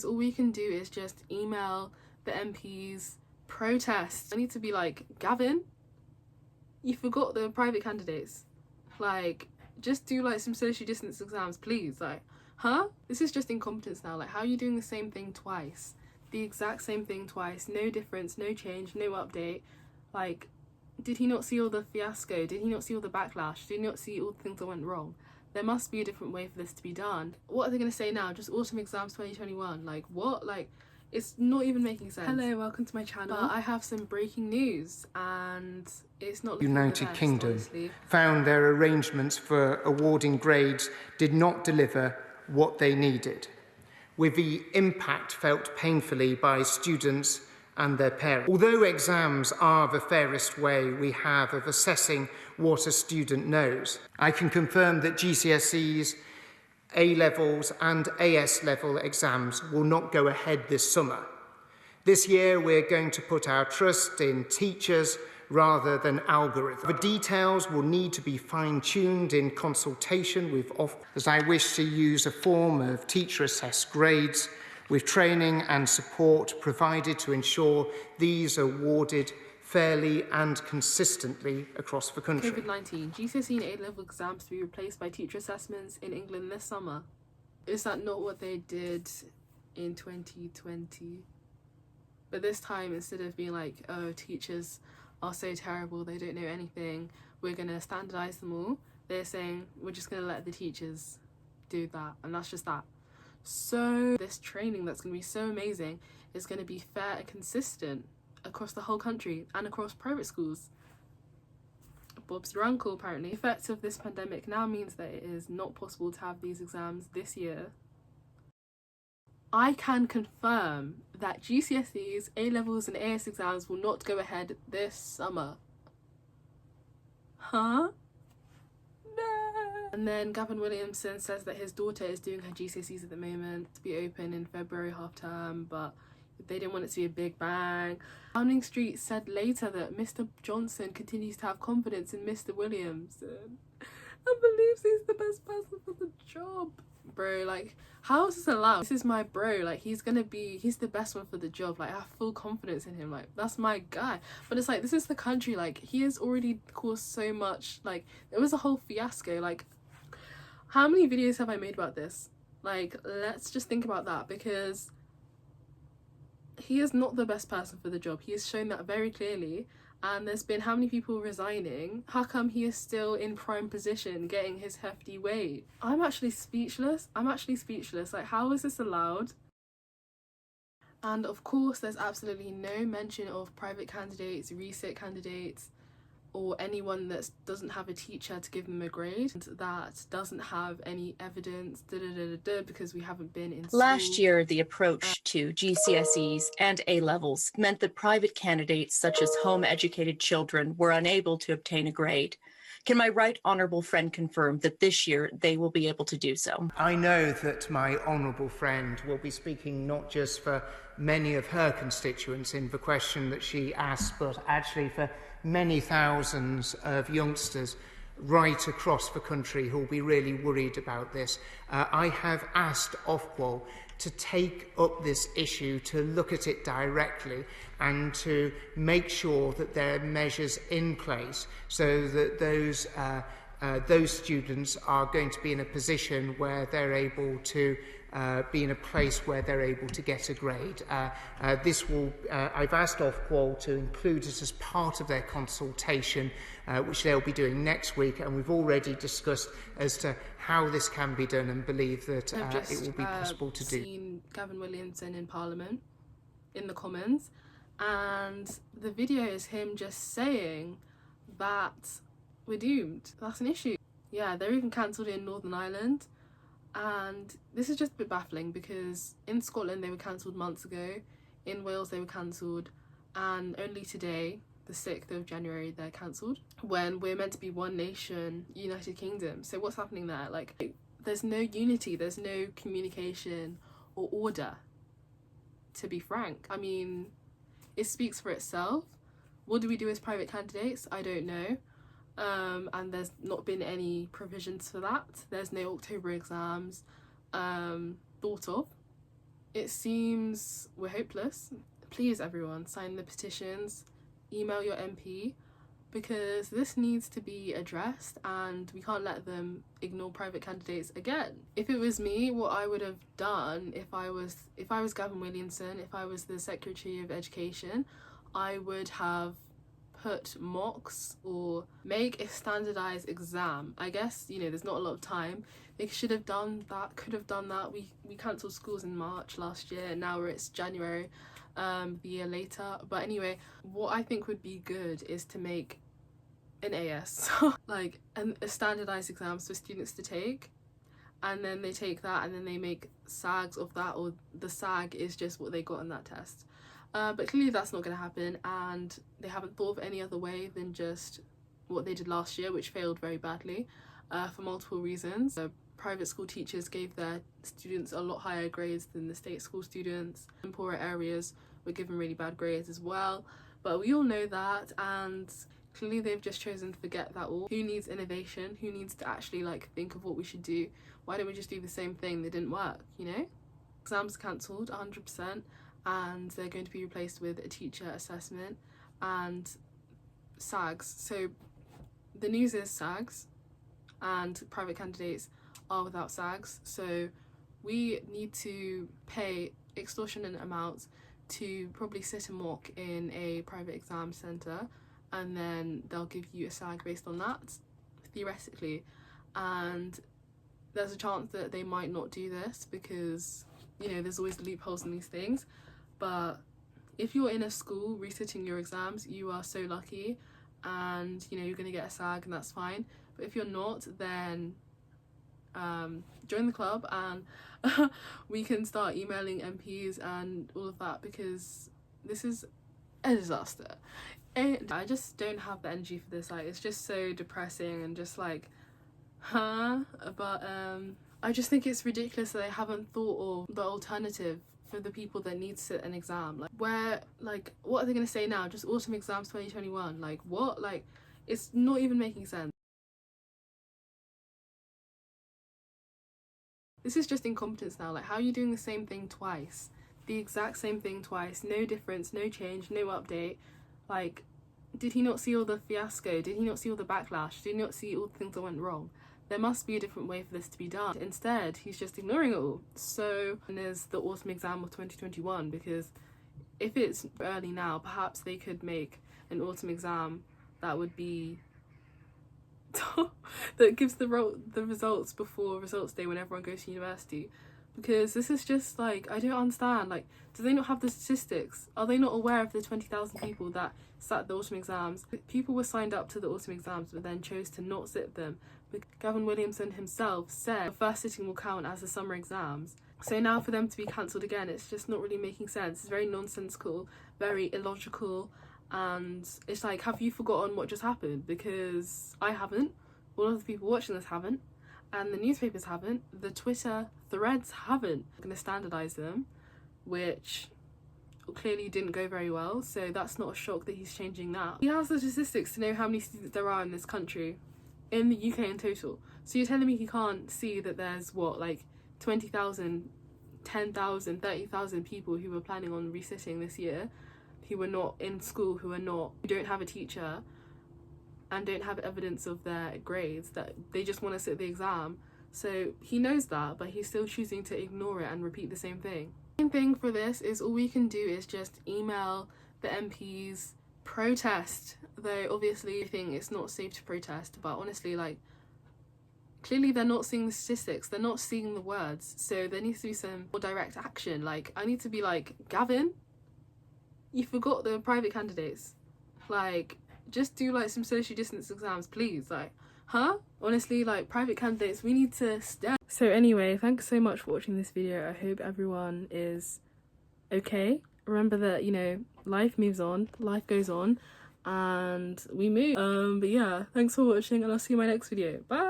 All we can do is just email the MPs, protest. I need to be like, Gavin, you forgot the private candidates. Like, just do like some social distance exams, please. Like, huh? This is just incompetence now. Like, how are you doing the same thing twice? The exact same thing twice. No difference, no change, no update. Like, did he not see all the fiasco? Did he not see all the backlash? Did he not see all the things that went wrong? There must be a different way for this to be done. What are they going to say now? Just autumn exams 2021? Like, what? Like, it's not even making sense. Hello, welcome to my channel. I have some breaking news, and it's not looking United the best, Kingdom honestly. found their arrangements for awarding grades did not deliver what they needed, with the impact felt painfully by students and their parents. Although exams are the fairest way we have of assessing what a student knows, I can confirm that GCSEs, A-levels and AS level exams will not go ahead this summer. This year we're going to put our trust in teachers rather than algorithms. The details will need to be fine-tuned in consultation with as I wish to use a form of teacher-assessed grades with training and support provided to ensure these are awarded fairly and consistently across the country. COVID-19, GCSE and A-level exams to be replaced by teacher assessments in England this summer. Is that not what they did in 2020? But this time, instead of being like, oh, teachers are so terrible, they don't know anything, we're going to standardise them all, they're saying we're just going to let the teachers do that, and that's just that. So this training that's going to be so amazing is going to be fair and consistent across the whole country and across private schools. Bob's your uncle, apparently. The effect of this pandemic now means that it is not possible to have these exams this year. I can confirm that GCSEs, A-levels and AS exams will not go ahead this summer. Huh? No. And then Gavin Williamson says that his daughter is doing her GCSEs at the moment to be open in February half term, but they didn't want it to be a big bang. Downing Street said later that Mr. Johnson continues to have confidence in Mr. Williamson and believes he's the best person for the job. Bro, like, how is this allowed? This is my bro, like, he's the best one for the job. Like, I have full confidence in him, like, that's my guy. But it's like, this is the country, like, he has already caused so much, like, there was a whole fiasco. Like, how many videos have I made about this? Like, let's just think about that, because he is not the best person for the job. He has shown that very clearly. And there's been how many people resigning? How come he is still in prime position getting his hefty wage? I'm actually speechless. Like, how is this allowed? And of course, there's absolutely no mention of private candidates, resit candidates, or anyone that doesn't have a teacher to give them a grade, that doesn't have any evidence, because we haven't been in school. Last year, the approach to GCSEs and A-levels meant that private candidates such as home-educated children were unable to obtain a grade. Can my right honourable friend confirm that this year they will be able to do so? I know that my honourable friend will be speaking not just for many of her constituents in the question that she asked, but actually for many thousands of youngsters right across the country who will be really worried about this. I have asked Ofqual to take up this issue, to look at it directly and to make sure that there are measures in place so that those students are going to be in a position where they're able to be in a place where they're able to get a grade. I've asked Ofqual to include it as part of their consultation, which they'll be doing next week, and we've already discussed as to how this can be done and believe that it will be possible to do. I've seen Gavin Williamson in Parliament, in the Commons, and the video is him just saying that we're doomed. That's an issue. Yeah, they're even cancelled in Northern Ireland. And this is just a bit baffling, because in Scotland they were cancelled months ago, in Wales they were cancelled, and only today, the 6th of January, they're cancelled, when we're meant to be one nation, United Kingdom. So what's happening there? Like, there's no unity, there's no communication or order, to be frank. I mean, it speaks for itself. What do we do as private candidates? I don't know. And there's not been any provisions for that. There's no October exams thought of it seems we're hopeless. Please everyone, sign the petitions, email your MP, because this needs to be addressed and we can't let them ignore private candidates again. If it was me, what I would have done if I was Gavin Williamson, if I was the Secretary of Education, I would have put mocks or make a standardized exam. I guess, you know, there's not a lot of time. They should have done that, could have done that. We cancelled schools in March last year, and now it's January the year later. But anyway, what I think would be good is to make an AS like a standardized exams for students to take, and then they take that and then they make SAGs of that, or the SAG is just what they got on that test. But clearly that's not going to happen, and they haven't thought of any other way than just what they did last year, which failed very badly for multiple reasons. Private school teachers gave their students a lot higher grades than the state school students. In poorer areas were given really bad grades as well, but we all know that, and clearly they've just chosen to forget that all. Who needs innovation? Who needs to actually like think of what we should do? Why don't we just do the same thing that didn't work, you know? Exams cancelled 100%, and they're going to be replaced with a teacher assessment and SAGs. So the news is SAGs and private candidates are without SAGs, so we need to pay extortionate amounts to probably sit a mock in a private exam centre, and then they'll give you a SAG based on that, theoretically. And there's a chance that they might not do this because, you know, there's always loopholes in these things. But if you're in a school resitting your exams, you are so lucky, and you know you're going to get a SAG, and that's fine. But if you're not, then join the club, and we can start emailing MPs and all of that, because this is a disaster. I just don't have the energy for this. Like, it's just so depressing and just like, huh? But I just think it's ridiculous that they haven't thought of the alternative for the people that need to sit an exam. Like, where, like, what are they going to say now? Just autumn exams 2021? Like, what? Like, it's not even making sense. This is just incompetence now. Like, how are you doing the same thing twice? The exact same thing twice. No difference, no change, no update. Like, did he not see all the fiasco? Did he not see all the backlash? Did he not see all the things that went wrong? There must be a different way for this to be done. Instead, he's just ignoring it all. So, and there's the autumn exam of 2021, because if it's early now, perhaps they could make an autumn exam that would be that gives the results before results day when everyone goes to university. Because this is just like, I don't understand. Like, do they not have the statistics? Are they not aware of the 20,000 people that sat the autumn exams? People were signed up to the autumn exams but then chose to not sit them. Gavin Williamson himself said the first sitting will count as the summer exams. So now for them to be cancelled again, it's just not really making sense. It's very nonsensical, very illogical, and it's like, have you forgotten what just happened? Because I haven't, all of the people watching this haven't, and the newspapers haven't, the Twitter threads haven't. I'm going to standardise them, which clearly didn't go very well, so that's not a shock that he's changing that. He has the statistics to know how many students there are in this country, in the UK in total. So you're telling me he can't see that there's, what, like 20,000, 10,000, 30,000 people who were planning on resitting this year, who were not in school, who don't have a teacher and don't have evidence of their grades, that they just want to sit the exam. So he knows that, but he's still choosing to ignore it and repeat the same thing. The main thing for this is all we can do is just email the MPs, protest, though obviously I think it's not safe to protest, but honestly, like, clearly they're not seeing the statistics, they're not seeing the words, so there needs to be some more direct action. Like, I need to be like, Gavin, you forgot the private candidates. Like, just do like some social distance exams, please. Like, huh? Honestly, like, private candidates, we need to stand. So anyway, thanks so much for watching this video. I hope everyone is okay. Remember that, you know, life moves on, life goes on, and we move. But yeah, thanks for watching, and I'll see you in my next video. Bye!